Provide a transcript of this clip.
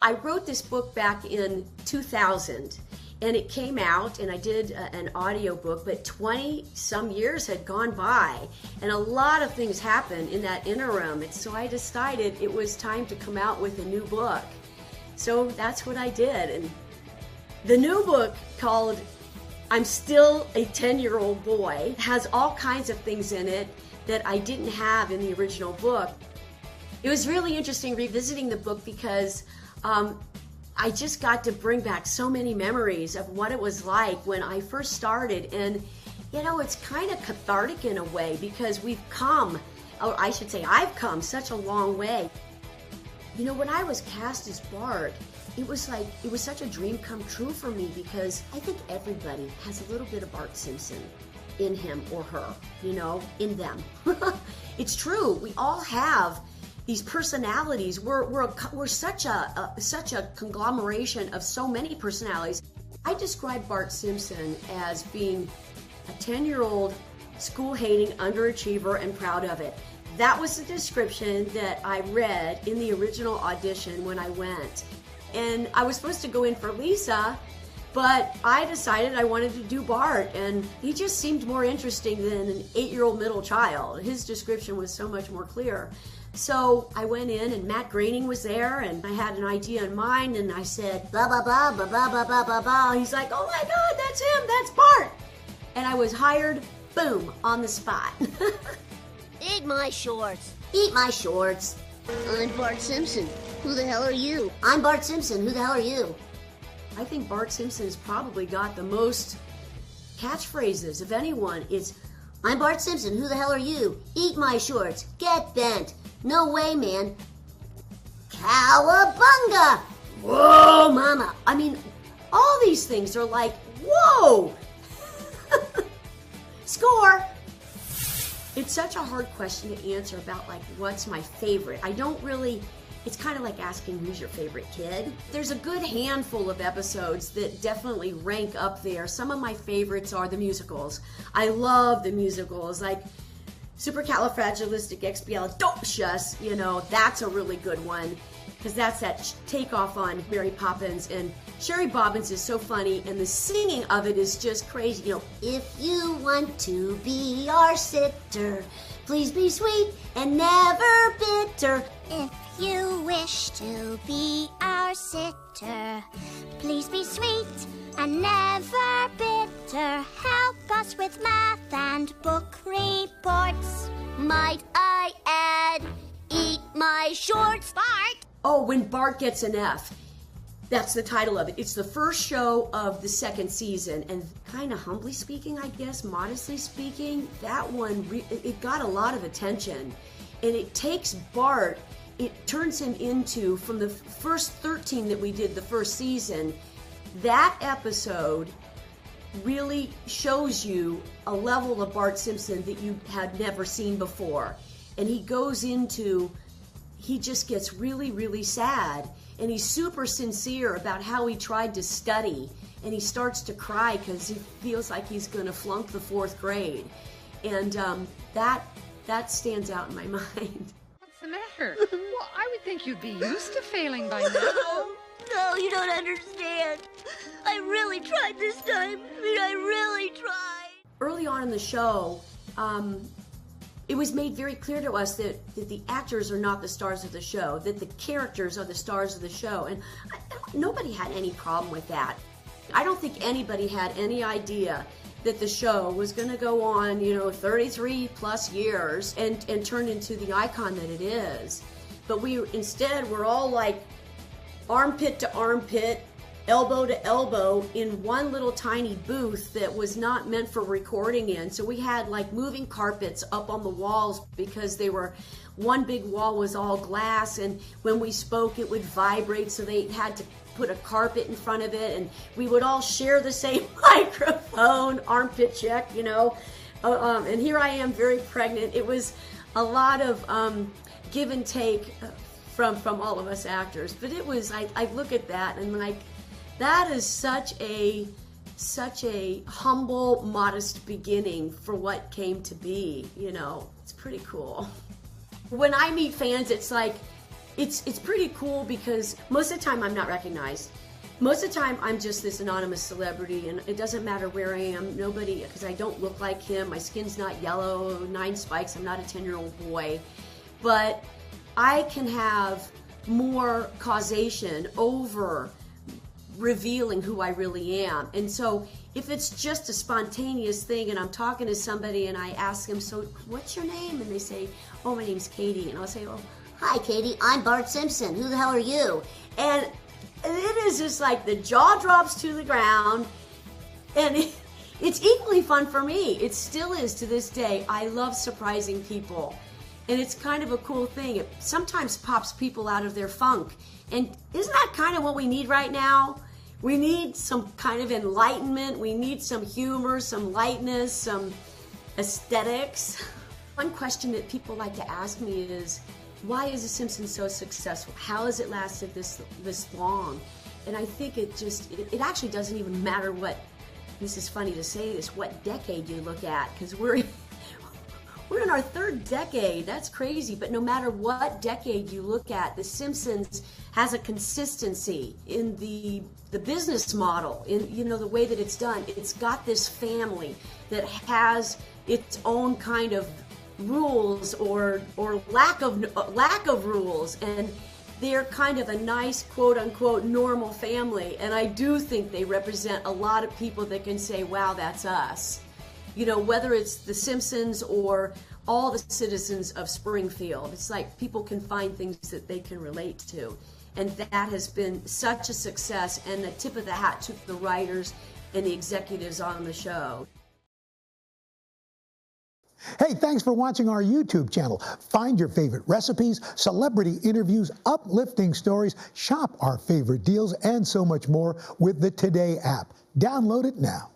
I wrote this book back in 2000, and it came out, and I did an audio book, but 20 some years had gone by, and a lot of things happened in that interim, and so I decided it was time to come out with a new book. So that's what I did, and the new book, called I'm Still a 10-Year-Old Boy, has all kinds of things in it that I didn't have in the original book. It was really interesting revisiting the book because I just got to bring back so many memories of what it was like when I first started. And, you know, it's kind of cathartic in a way because we've come, or I should say I've come such a long way. You know, when I was cast as Bart, it was such a dream come true for me because I think everybody has a little bit of Bart Simpson in him or her, you know, in them. It's true. We all have these personalities. We're such a conglomeration of so many personalities. I describe Bart Simpson as being a 10-year-old school-hating underachiever and proud of it. That was the description that I read in the original audition when I went. And I was supposed to go in for Lisa, but I decided I wanted to do Bart, and he just seemed more interesting than an 8-year-old middle child. His description was so much more clear. So I went in, and Matt Groening was there, and I had an idea in mind, and I said, blah, blah, blah, blah, blah, blah, blah, blah, blah. He's like, oh my God, that's him, that's Bart. And I was hired, boom, on the spot. Eat my shorts. Eat my shorts. I'm Bart Simpson. Who the hell are you? I'm Bart Simpson. Who the hell are you? I think Bart Simpson has probably got the most catchphrases of anyone. It's, I'm Bart Simpson. Who the hell are you? Eat my shorts. Get bent. No way, man. Cowabunga! Whoa, mama. I mean, all these things are like, whoa! Score! It's such a hard question to answer about, like, what's my favorite. I don't really, it's kind of like asking who's your favorite kid. There's a good handful of episodes that definitely rank up there. Some of my favorites are the musicals. I love the musicals, like Supercalifragilisticexpialidocious, you know, that's a really good one, because that's that takeoff on Mary Poppins, and Sherry Bobbins is so funny, and the singing of it is just crazy, you know. If you want to be our sitter, please be sweet and never bitter. If you wish to be our sitter, please be sweet and never bitter. Help us with math and book reports. Might I add, eat my shorts, Bart? Oh, when Bart gets an F. That's the title of it. It's the first show of the second season, and kind of humbly speaking, I guess, modestly speaking, that one, it got a lot of attention. And it takes Bart, it turns him into, from the first 13 that we did the first season, that episode really shows you a level of Bart Simpson that you had never seen before. And he goes into, he just gets really, really sad. And he's super sincere about how he tried to study. And he starts to cry because he feels like he's going to flunk the 4th grade. And that stands out in my mind. What's the matter? Well, I would think you'd be used to failing by now. No, you don't understand. I really tried this time. I really tried. Early on in the show, it was made very clear to us that the actors are not the stars of the show, that the characters are the stars of the show, and nobody had any problem with that. I don't think anybody had any idea that the show was going to go on, you know, 33 plus years and turn into the icon that it is. But instead, we're all like armpit to armpit, elbow to elbow in one little tiny booth that was not meant for recording in. So we had like moving carpets up on the walls because one big wall was all glass, and when we spoke it would vibrate, so they had to put a carpet in front of it, and we would all share the same microphone, armpit check, you know. And here I am very pregnant. It was a lot of give and take from all of us actors, but it was, I look at that and like, that is such a humble, modest beginning for what came to be, you know. It's pretty cool. When I meet fans, it's like, it's pretty cool because most of the time I'm not recognized. Most of the time I'm just this anonymous celebrity, and it doesn't matter where I am. Nobody, because I don't look like him. My skin's not yellow, 9 spikes. I'm not a 10-year-old boy. But I can have more causation over revealing who I really am. And so if it's just a spontaneous thing and I'm talking to somebody and I ask them, so what's your name? And they say, oh, my name's Katie. And I'll say, oh, Hi, Katie. I'm Bart Simpson. Who the hell are you? and it is just like the jaw drops to the ground. And it's equally fun for me. It still is to this day. I love surprising people. And it's kind of a cool thing. It sometimes pops people out of their funk. And isn't that kind of what we need right now? We need some kind of enlightenment. We need some humor, some lightness, some aesthetics. One question that people like to ask me is, why is The Simpsons so successful? How has it lasted this long? And I think it actually doesn't even matter what, this is funny to say this, what decade you look at, because we're in our 3rd decade. That's crazy. But no matter what decade you look at, The Simpsons has a consistency in the business model, in the way that it's done. It's got this family that has its own kind of rules or lack of rules, and they're kind of a nice quote unquote normal family. And I do think they represent a lot of people that can say, wow, that's us. Whether it's The Simpsons or all the citizens of Springfield, it's like people can find things that they can relate to. And that has been such a success, and the tip of the hat to the writers and the executives on the show. Hey, thanks for watching our YouTube channel. Find your favorite recipes, celebrity interviews, uplifting stories, shop our favorite deals, and so much more with the Today app. Download it now.